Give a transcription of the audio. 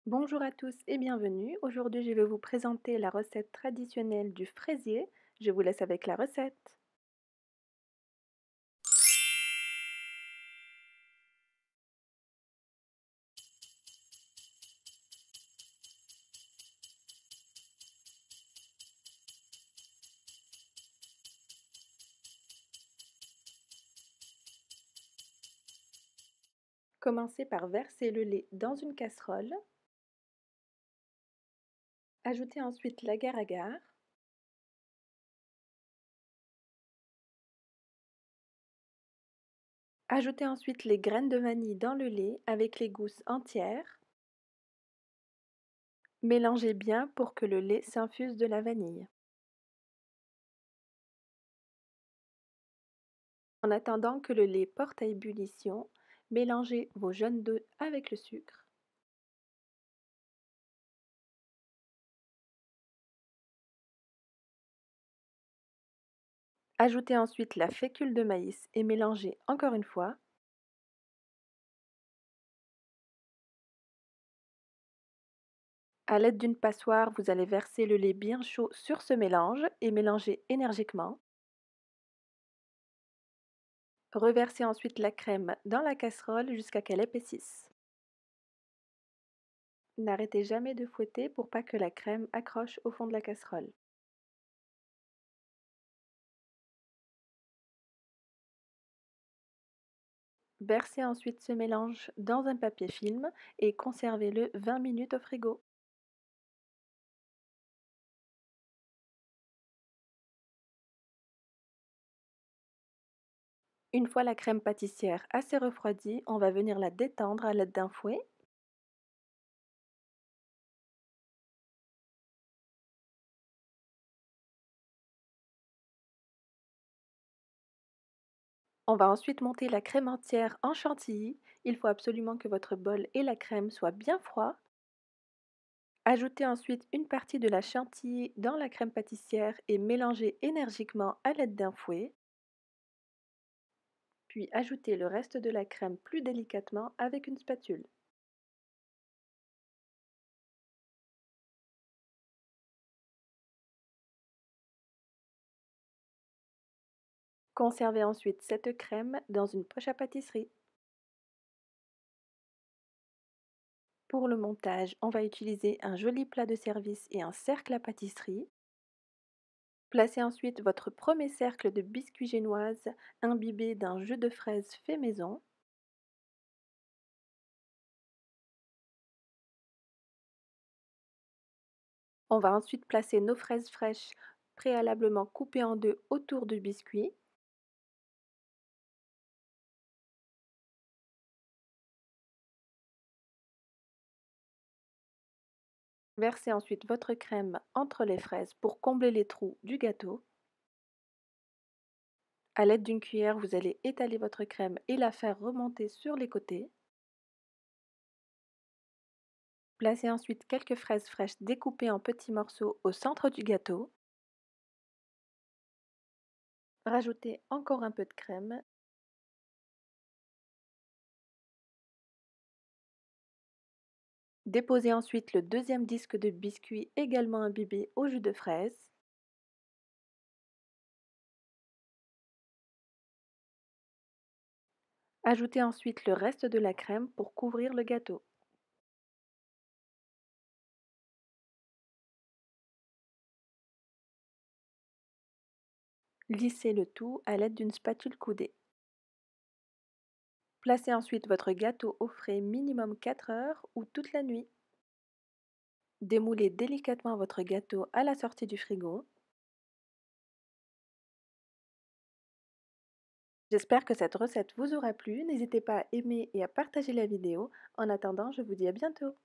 Bonjour à tous et bienvenue. Aujourd'hui, je vais vous présenter la recette traditionnelle du fraisier. Je vous laisse avec la recette. Commencez par verser le lait dans une casserole. Ajoutez ensuite l'agar-agar. Ajoutez ensuite les graines de vanille dans le lait avec les gousses entières. Mélangez bien pour que le lait s'infuse de la vanille. En attendant que le lait porte à ébullition, mélangez vos jaunes d'œufs avec le sucre. Ajoutez ensuite la fécule de maïs et mélangez encore une fois. À l'aide d'une passoire, vous allez verser le lait bien chaud sur ce mélange et mélanger énergiquement. Reversez ensuite la crème dans la casserole jusqu'à qu'elle épaississe. N'arrêtez jamais de fouetter pour pas que la crème accroche au fond de la casserole. Versez ensuite ce mélange dans un papier film et conservez-le 20 minutes au frigo. Une fois la crème pâtissière assez refroidie, on va venir la détendre à l'aide d'un fouet. On va ensuite monter la crème entière en chantilly. Il faut absolument que votre bol et la crème soient bien froids. Ajoutez ensuite une partie de la chantilly dans la crème pâtissière et mélangez énergiquement à l'aide d'un fouet. Puis ajoutez le reste de la crème plus délicatement avec une spatule. Conservez ensuite cette crème dans une poche à pâtisserie. Pour le montage, on va utiliser un joli plat de service et un cercle à pâtisserie. Placez ensuite votre premier cercle de biscuits génoises imbibés d'un jus de fraises fait maison. On va ensuite placer nos fraises fraîches préalablement coupées en deux autour du biscuit. Versez ensuite votre crème entre les fraises pour combler les trous du gâteau. À l'aide d'une cuillère, vous allez étaler votre crème et la faire remonter sur les côtés. Placez ensuite quelques fraises fraîches découpées en petits morceaux au centre du gâteau. Rajoutez encore un peu de crème. Déposez ensuite le deuxième disque de biscuit également imbibé au jus de fraise. Ajoutez ensuite le reste de la crème pour couvrir le gâteau. Lissez le tout à l'aide d'une spatule coudée. Placez ensuite votre gâteau au frais minimum 4 heures ou toute la nuit. Démoulez délicatement votre gâteau à la sortie du frigo. J'espère que cette recette vous aura plu. N'hésitez pas à aimer et à partager la vidéo. En attendant, je vous dis à bientôt.